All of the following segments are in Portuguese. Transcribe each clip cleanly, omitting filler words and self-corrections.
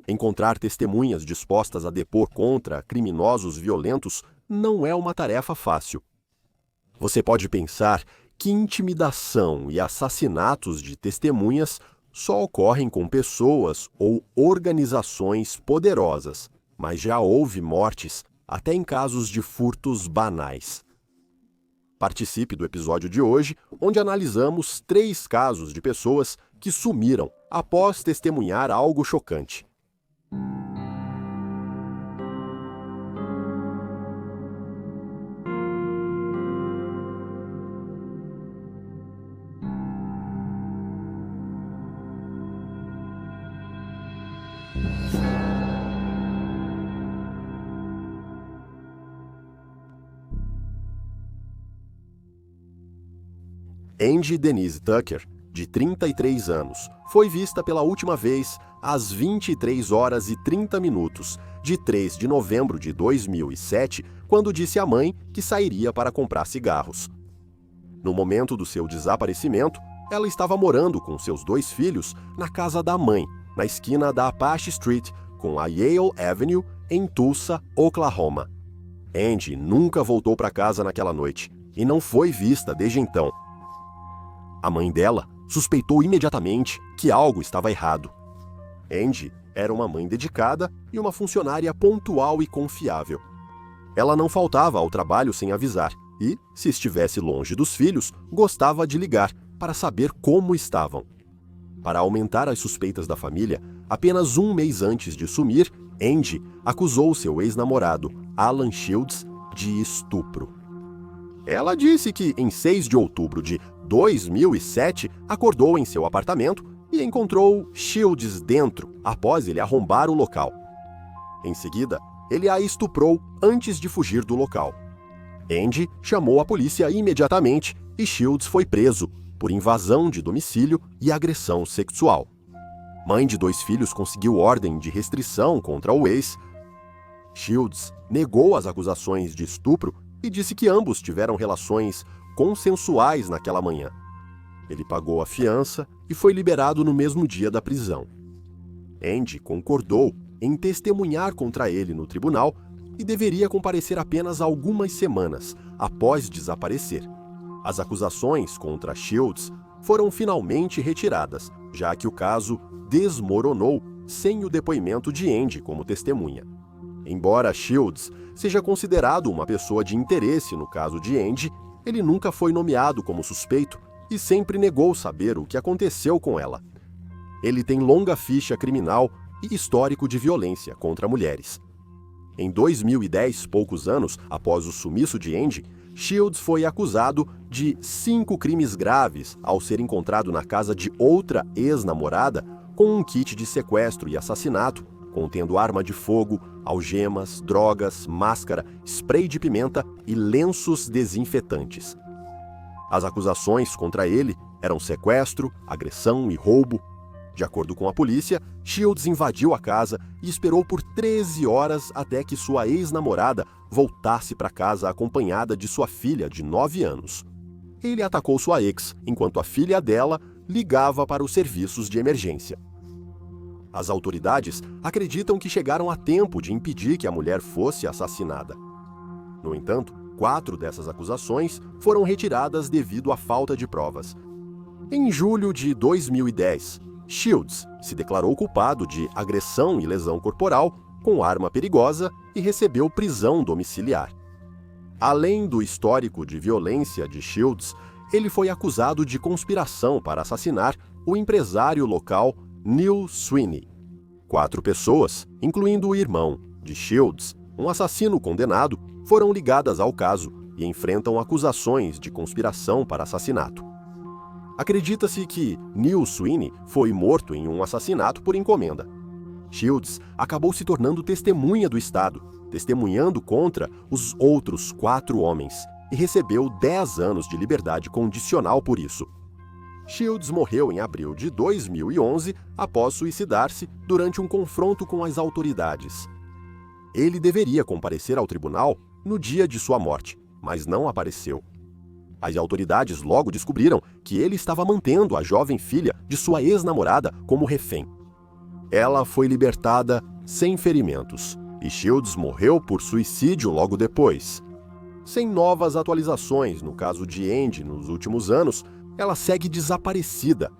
Encontrar testemunhas dispostas a depor contra criminosos violentos não é uma tarefa fácil. Você pode pensar que intimidação e assassinatos de testemunhas só ocorrem com pessoas ou organizações poderosas, mas já houve mortes até em casos de furtos banais. Participe do episódio de hoje, onde analisamos 3 casos de pessoas que sumiram após testemunhar algo chocante. Angie Denise Tucker, de 33 anos, foi vista pela última vez às 23h30 de 3 de novembro de 2007, quando disse à mãe que sairia para comprar cigarros. No momento do seu desaparecimento, ela estava morando com seus 2 filhos na casa da mãe, na esquina da Apache Street com a Yale Avenue, em Tulsa, Oklahoma. Angie nunca voltou para casa naquela noite e não foi vista desde então. A mãe dela suspeitou imediatamente que algo estava errado. Angie era uma mãe dedicada e uma funcionária pontual e confiável. Ela não faltava ao trabalho sem avisar e, se estivesse longe dos filhos, gostava de ligar para saber como estavam. Para aumentar as suspeitas da família, apenas 1 mês antes de sumir, Angie acusou seu ex-namorado, Alan Shields, de estupro. Ela disse que, em 6 de outubro de 2007, acordou em seu apartamento e encontrou Shields dentro, após ele arrombar o local. Em seguida, ele a estuprou antes de fugir do local. Angie chamou a polícia imediatamente e Shields foi preso por invasão de domicílio e agressão sexual. Mãe de 2 filhos conseguiu ordem de restrição contra o ex. Shields negou as acusações de estupro e disse que ambos tiveram relações consensuais naquela manhã. Ele pagou a fiança e foi liberado no mesmo dia da prisão. Angie concordou em testemunhar contra ele no tribunal e deveria comparecer apenas algumas semanas após desaparecer. As acusações contra Shields foram finalmente retiradas, já que o caso desmoronou sem o depoimento de Angie como testemunha. Embora Shields seja considerado uma pessoa de interesse no caso de Angie, ele nunca foi nomeado como suspeito e sempre negou saber o que aconteceu com ela. Ele tem longa ficha criminal e histórico de violência contra mulheres. Em 2010, poucos anos após o sumiço de Angie, Shields foi acusado de 5 crimes graves ao ser encontrado na casa de outra ex-namorada com um kit de sequestro e assassinato, contendo arma de fogo, algemas, drogas, máscara, spray de pimenta e lenços desinfetantes. As acusações contra ele eram sequestro, agressão e roubo. De acordo com a polícia, Shields invadiu a casa e esperou por 13 horas até que sua ex-namorada voltasse para casa acompanhada de sua filha de 9 anos. Ele atacou sua ex, enquanto a filha dela ligava para os serviços de emergência. As autoridades acreditam que chegaram a tempo de impedir que a mulher fosse assassinada. No entanto, 4 dessas acusações foram retiradas devido à falta de provas. Em julho de 2010, Shields se declarou culpado de agressão e lesão corporal com arma perigosa e recebeu prisão domiciliar. Além do histórico de violência de Shields, ele foi acusado de conspiração para assassinar o empresário local Neil Sweeney. 4 pessoas, incluindo o irmão de Shields, um assassino condenado, foram ligadas ao caso e enfrentam acusações de conspiração para assassinato. Acredita-se que Neil Sweeney foi morto em um assassinato por encomenda. Shields acabou se tornando testemunha do Estado, testemunhando contra os outros 4 homens, e recebeu 10 anos de liberdade condicional por isso. Shields morreu em abril de 2011 após suicidar-se durante um confronto com as autoridades. Ele deveria comparecer ao tribunal no dia de sua morte, mas não apareceu. As autoridades logo descobriram que ele estava mantendo a jovem filha de sua ex-namorada como refém. Ela foi libertada sem ferimentos e Shields morreu por suicídio logo depois. Sem novas atualizações no caso de Andy nos últimos anos, ela segue desaparecida.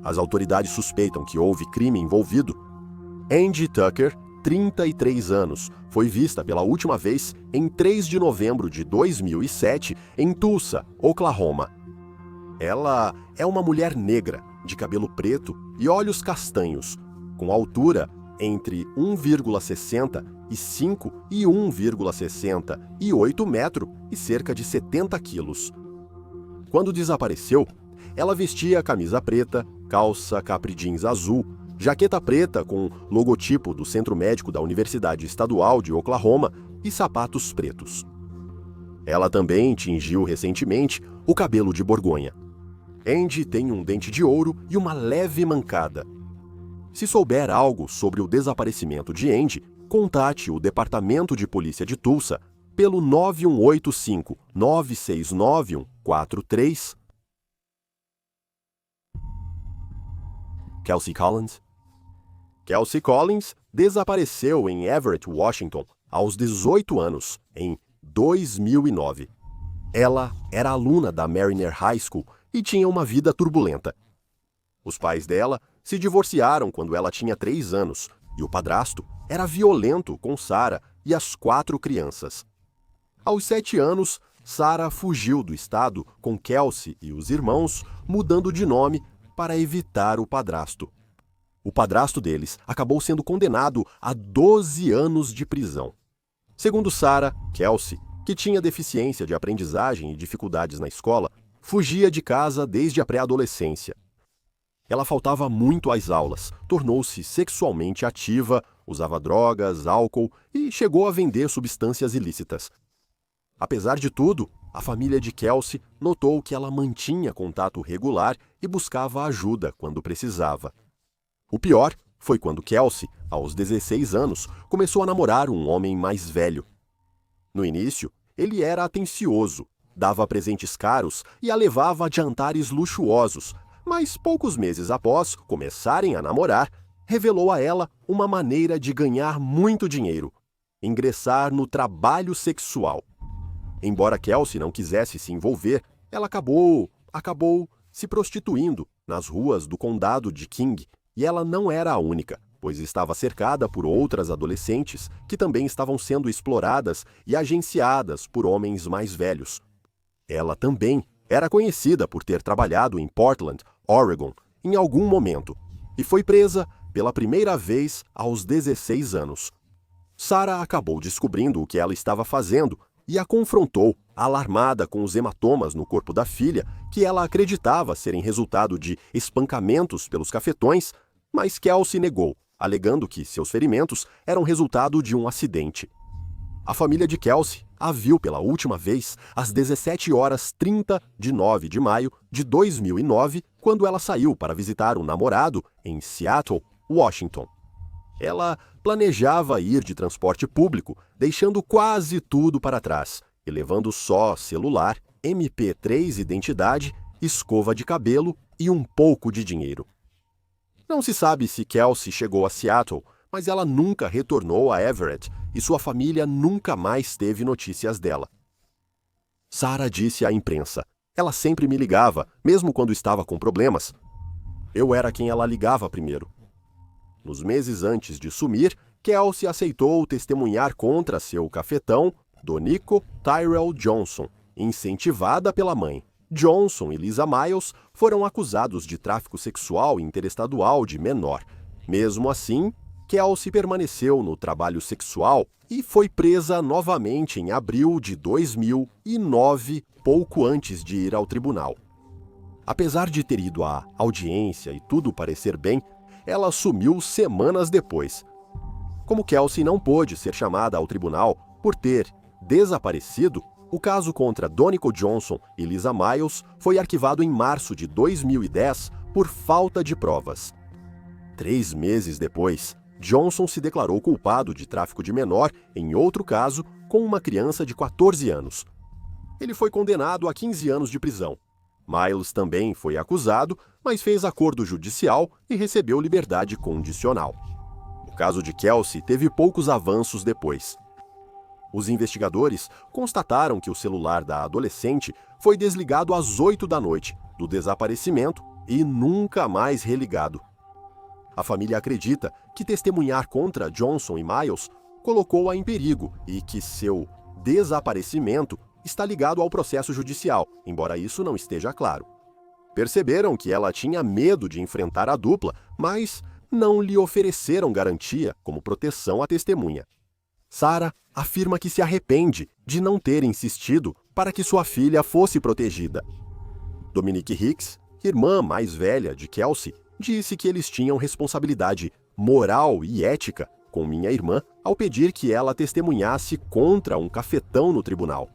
As autoridades suspeitam que houve crime envolvido. Andy Tucker, 33 anos, foi vista pela última vez em 3 de novembro de 2007 em Tulsa, Oklahoma. Ela é uma mulher negra, de cabelo preto e olhos castanhos, com altura entre 1,65 e 1,68 metros e cerca de 70 quilos. Quando desapareceu, ela vestia camisa preta, calça capri jeans azul, jaqueta preta com logotipo do Centro Médico da Universidade Estadual de Oklahoma e sapatos pretos. Ela também tingiu recentemente o cabelo de borgonha. Andy tem um dente de ouro e uma leve mancada. Se souber algo sobre o desaparecimento de Andy, contate o Departamento de Polícia de Tulsa pelo 9185-969143. Kelsey Collins. Kelsey Collins desapareceu em Everett, Washington, aos 18 anos, em 2009. Ela era aluna da Mariner High School e tinha uma vida turbulenta. Os pais dela se divorciaram quando ela tinha 3 anos e o padrasto era violento com Sarah e as 4 crianças. Aos 7 anos, Sarah fugiu do estado com Kelsey e os irmãos, mudando de nome para evitar o padrasto. O padrasto deles acabou sendo condenado a 12 anos de prisão. Segundo Sarah, Kelsey, que tinha deficiência de aprendizagem e dificuldades na escola, fugia de casa desde a pré-adolescência. Ela faltava muito às aulas, tornou-se sexualmente ativa, usava drogas, álcool e chegou a vender substâncias ilícitas. Apesar de tudo, a família de Kelsey notou que ela mantinha contato regular e buscava ajuda quando precisava. O pior foi quando Kelsey, aos 16 anos, começou a namorar um homem mais velho. No início, ele era atencioso, dava presentes caros e a levava a jantares luxuosos, mas poucos meses após começarem a namorar, revelou a ela uma maneira de ganhar muito dinheiro: ingressar no trabalho sexual. Embora Kelsey não quisesse se envolver, ela acabou se prostituindo nas ruas do condado de King, e ela não era a única, pois estava cercada por outras adolescentes que também estavam sendo exploradas e agenciadas por homens mais velhos. Ela também era conhecida por ter trabalhado em Portland, Oregon, em algum momento, e foi presa pela primeira vez aos 16 anos. Sarah acabou descobrindo o que ela estava fazendo e a confrontou, alarmada com os hematomas no corpo da filha, que ela acreditava serem resultado de espancamentos pelos cafetões, mas Kelsey negou, alegando que seus ferimentos eram resultado de um acidente. A família de Kelsey a viu pela última vez às 17h30 de 9 de maio de 2009, quando ela saiu para visitar um namorado em Seattle, Washington. Ela planejava ir de transporte público, deixando quase tudo para trás e levando só celular, MP3 identidade, escova de cabelo e um pouco de dinheiro. Não se sabe se Kelsey chegou a Seattle, mas ela nunca retornou a Everett e sua família nunca mais teve notícias dela. Sarah disse à imprensa: "Ela sempre me ligava, mesmo quando estava com problemas. Eu era quem ela ligava primeiro." Nos meses antes de sumir, Kelsey aceitou testemunhar contra seu cafetão, Donico Tyrell Johnson, incentivada pela mãe. Johnson e Lisa Miles foram acusados de tráfico sexual interestadual de menor. Mesmo assim, Kelsey permaneceu no trabalho sexual e foi presa novamente em abril de 2009, pouco antes de ir ao tribunal. Apesar de ter ido à audiência e tudo parecer bem, ela sumiu semanas depois. Como Kelsey não pôde ser chamada ao tribunal por ter desaparecido, o caso contra Donico Johnson e Lisa Miles foi arquivado em março de 2010 por falta de provas. 3 meses depois, Johnson se declarou culpado de tráfico de menor em outro caso com uma criança de 14 anos. Ele foi condenado a 15 anos de prisão. Miles também foi acusado, mas fez acordo judicial e recebeu liberdade condicional. O caso de Kelsey teve poucos avanços depois. Os investigadores constataram que o celular da adolescente foi desligado às 8 da noite do desaparecimento e nunca mais religado. A família acredita que testemunhar contra Johnson e Miles colocou-a em perigo e que seu desaparecimento está ligado ao processo judicial, embora isso não esteja claro. Perceberam que ela tinha medo de enfrentar a dupla, mas não lhe ofereceram garantia como proteção à testemunha. Sarah afirma que se arrepende de não ter insistido para que sua filha fosse protegida. Dominique Hicks, irmã mais velha de Kelsey, disse que eles tinham responsabilidade moral e ética com minha irmã ao pedir que ela testemunhasse contra um cafetão no tribunal.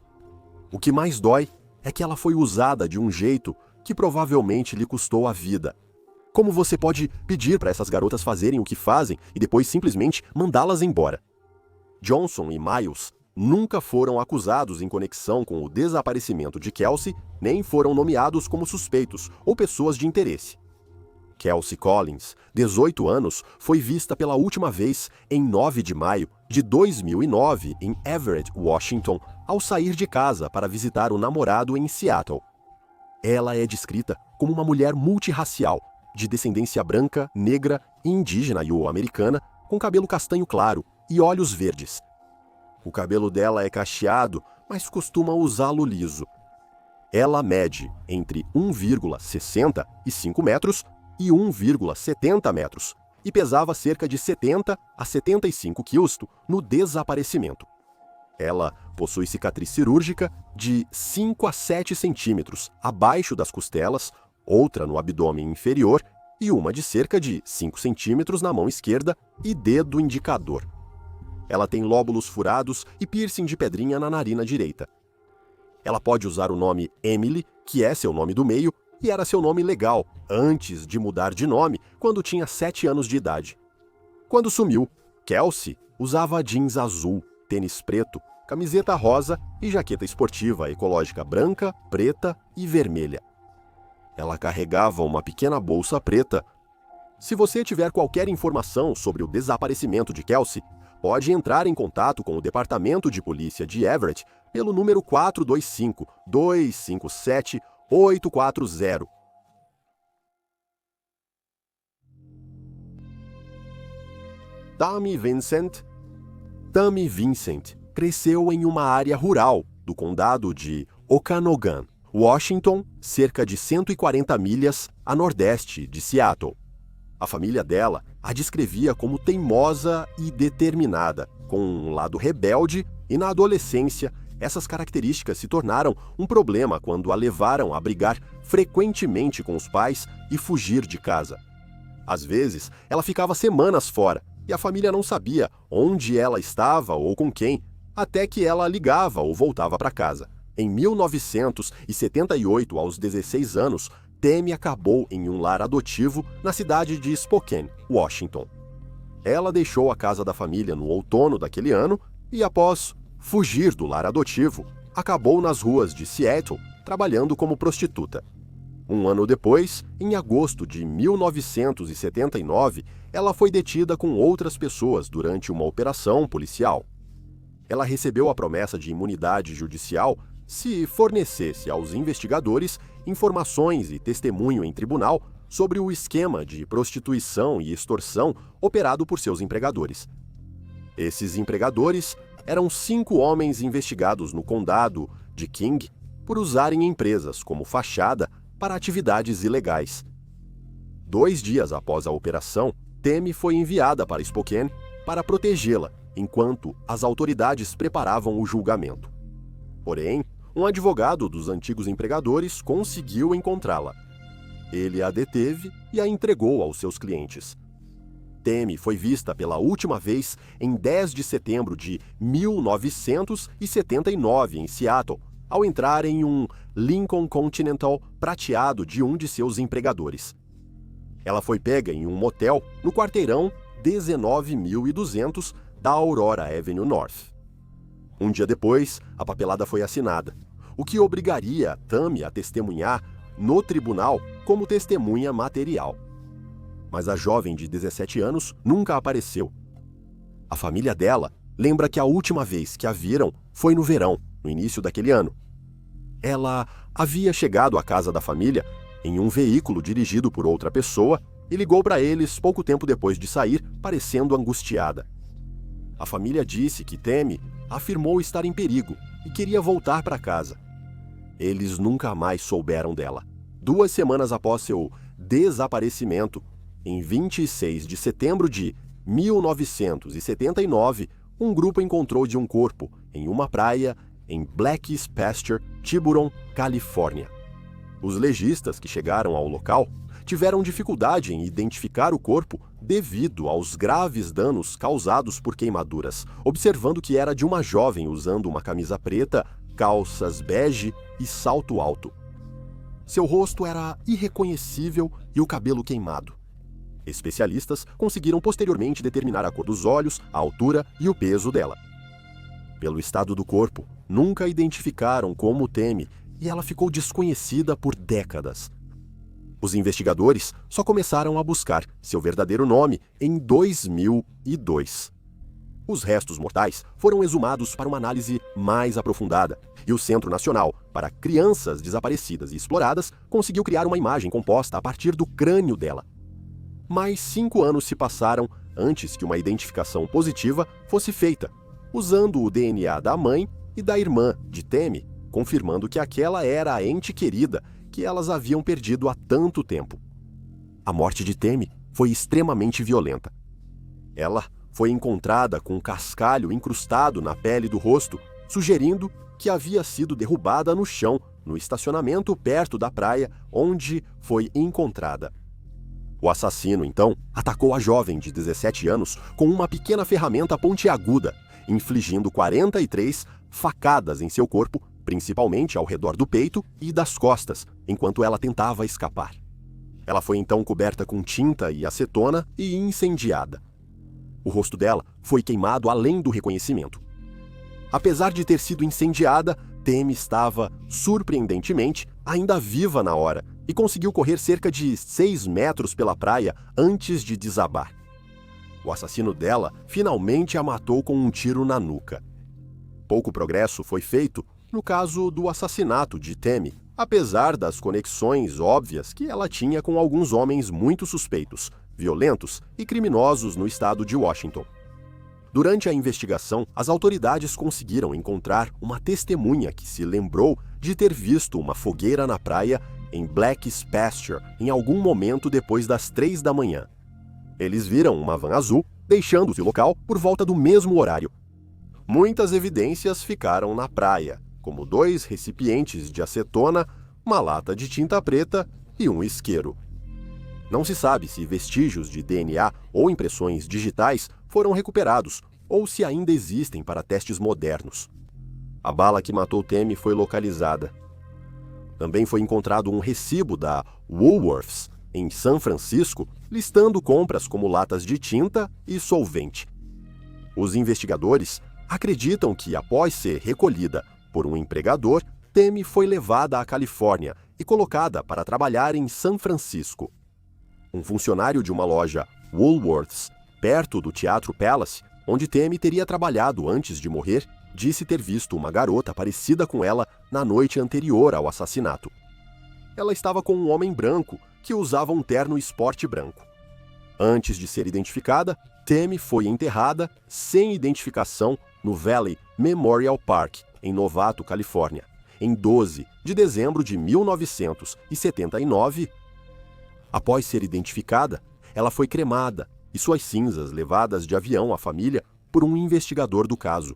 O que mais dói é que ela foi usada de um jeito que provavelmente lhe custou a vida. Como você pode pedir para essas garotas fazerem o que fazem e depois simplesmente mandá-las embora? Johnson e Miles nunca foram acusados em conexão com o desaparecimento de Kelsey, nem foram nomeados como suspeitos ou pessoas de interesse. Kelsey Collins, 18 anos, foi vista pela última vez em 9 de maio de 2009 em Everett, Washington, ao sair de casa para visitar o namorado em Seattle. Ela é descrita como uma mulher multirracial, de descendência branca, negra, indígena e ou americana, com cabelo castanho claro e olhos verdes. O cabelo dela é cacheado, mas costuma usá-lo liso. Ela mede entre 1,65 metros e 1,70 metros e pesava cerca de 70 a 75 quilos no desaparecimento. Ela possui cicatriz cirúrgica de 5 a 7 centímetros abaixo das costelas, outra no abdômen inferior e uma de cerca de 5 centímetros na mão esquerda e dedo indicador. Ela tem lóbulos furados e piercing de pedrinha na narina direita. Ela pode usar o nome Emily, que é seu nome do meio, e era seu nome legal, antes de mudar de nome, quando tinha 7 anos de idade. Quando sumiu, Kelsey usava jeans azul, tênis preto, camiseta rosa e jaqueta esportiva ecológica branca, preta e vermelha. Ela carregava uma pequena bolsa preta. Se você tiver qualquer informação sobre o desaparecimento de Kelsey, pode entrar em contato com o Departamento de Polícia de Everett pelo número 425-257-840. Tammy Vincent cresceu em uma área rural do condado de Okanogan, Washington, cerca de 140 milhas a nordeste de Seattle. A família dela a descrevia como teimosa e determinada, com um lado rebelde, e na adolescência essas características se tornaram um problema quando a levaram a brigar frequentemente com os pais e fugir de casa. Às vezes, ela ficava semanas fora e a família não sabia onde ela estava ou com quem, até que ela ligava ou voltava para casa. Em 1978, aos 16 anos, Tammy acabou em um lar adotivo na cidade de Spokane, Washington. Ela deixou a casa da família no outono daquele ano e, após fugir do lar adotivo, acabou nas ruas de Seattle trabalhando como prostituta. Um ano depois, em agosto de 1979, ela foi detida com outras pessoas durante uma operação policial. Ela recebeu a promessa de imunidade judicial se fornecesse aos investigadores informações e testemunho em tribunal sobre o esquema de prostituição e extorsão operado por seus empregadores. Esses empregadores eram 5 homens investigados no condado de King por usarem empresas como fachada para atividades ilegais. 2 dias após a operação, Tammy foi enviada para Spokane para protegê-la, enquanto as autoridades preparavam o julgamento. Porém, um advogado dos antigos empregadores conseguiu encontrá-la. Ele a deteve e a entregou aos seus clientes. Tammy foi vista pela última vez em 10 de setembro de 1979 em Seattle, ao entrar em um Lincoln Continental prateado de um de seus empregadores. Ela foi pega em um motel no quarteirão 19.200 da Aurora Avenue North. Um dia depois, a papelada foi assinada, o que obrigaria Tammy a testemunhar no tribunal como testemunha material. Mas a jovem de 17 anos nunca apareceu. A família dela lembra que a última vez que a viram foi no verão, no início daquele ano. Ela havia chegado à casa da família em um veículo dirigido por outra pessoa e ligou para eles pouco tempo depois de sair, parecendo angustiada. A família disse que Tammy afirmou estar em perigo e queria voltar para casa. Eles nunca mais souberam dela. 2 semanas após seu desaparecimento, em 26 de setembro de 1979, um grupo encontrou de um corpo em uma praia em Black's Pasture, Tiburon, Califórnia. Os legistas que chegaram ao local tiveram dificuldade em identificar o corpo devido aos graves danos causados por queimaduras, observando que era de uma jovem usando uma camisa preta, calças bege e salto alto. Seu rosto era irreconhecível e o cabelo queimado. Especialistas conseguiram posteriormente determinar a cor dos olhos, a altura e o peso dela. Pelo estado do corpo, nunca identificaram como Tammy e ela ficou desconhecida por décadas. Os investigadores só começaram a buscar seu verdadeiro nome em 2002. Os restos mortais foram exumados para uma análise mais aprofundada, e o Centro Nacional para Crianças Desaparecidas e Exploradas conseguiu criar uma imagem composta a partir do crânio dela. Mas 5 anos se passaram antes que uma identificação positiva fosse feita, usando o DNA da mãe e da irmã de Tammy, confirmando que aquela era a ente querida que elas haviam perdido há tanto tempo. A morte de Tammy foi extremamente violenta. Ela foi encontrada com um cascalho incrustado na pele do rosto, sugerindo que havia sido derrubada no chão, no estacionamento perto da praia onde foi encontrada. O assassino, então, atacou a jovem de 17 anos com uma pequena ferramenta pontiaguda, infligindo 43 facadas em seu corpo, principalmente ao redor do peito e das costas, enquanto ela tentava escapar. Ela foi então coberta com tinta e acetona e incendiada. O rosto dela foi queimado além do reconhecimento. Apesar de ter sido incendiada, Tammy estava, surpreendentemente, ainda viva na hora e conseguiu correr cerca de 6 metros pela praia antes de desabar. O assassino dela finalmente a matou com um tiro na nuca. Pouco progresso foi feito no caso do assassinato de Tammy, apesar das conexões óbvias que ela tinha com alguns homens muito suspeitos, violentos e criminosos no estado de Washington. Durante a investigação, as autoridades conseguiram encontrar uma testemunha que se lembrou de ter visto uma fogueira na praia em Black's Pasture em algum momento depois das 3 da manhã. Eles viram uma van azul deixando o local por volta do mesmo horário. Muitas evidências ficaram na praia, como 2 recipientes de acetona, uma lata de tinta preta e um isqueiro. Não se sabe se vestígios de DNA ou impressões digitais foram recuperados ou se ainda existem para testes modernos. A bala que matou Tammy foi localizada. Também foi encontrado um recibo da Woolworths, em São Francisco, listando compras como latas de tinta e solvente. Os investigadores acreditam que, após ser recolhida por um empregador, Tammy foi levada à Califórnia e colocada para trabalhar em São Francisco. Um funcionário de uma loja Woolworths, perto do Teatro Palace, onde Tammy teria trabalhado antes de morrer, disse ter visto uma garota parecida com ela na noite anterior ao assassinato. Ela estava com um homem branco que usava um terno esporte branco. Antes de ser identificada, Tammy foi enterrada sem identificação no Valley Memorial Park, em Novato, Califórnia, em 12 de dezembro de 1979. Após ser identificada, ela foi cremada e suas cinzas levadas de avião à família por um investigador do caso.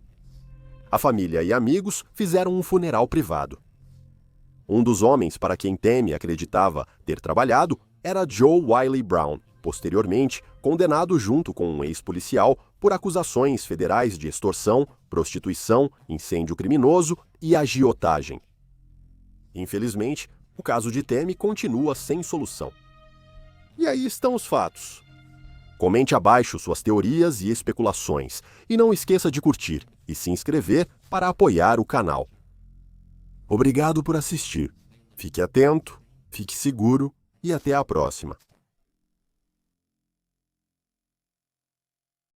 A família e amigos fizeram um funeral privado. Um dos homens para quem Tammy acreditava ter trabalhado era Joe Wiley Brown, posteriormente condenado junto com um ex-policial por acusações federais de extorsão, prostituição, incêndio criminoso e agiotagem. Infelizmente, o caso de Tammy continua sem solução. E aí estão os fatos. Comente abaixo suas teorias e especulações e não esqueça de curtir e se inscrever para apoiar o canal. Obrigado por assistir. Fique atento Fique seguro e até a próxima.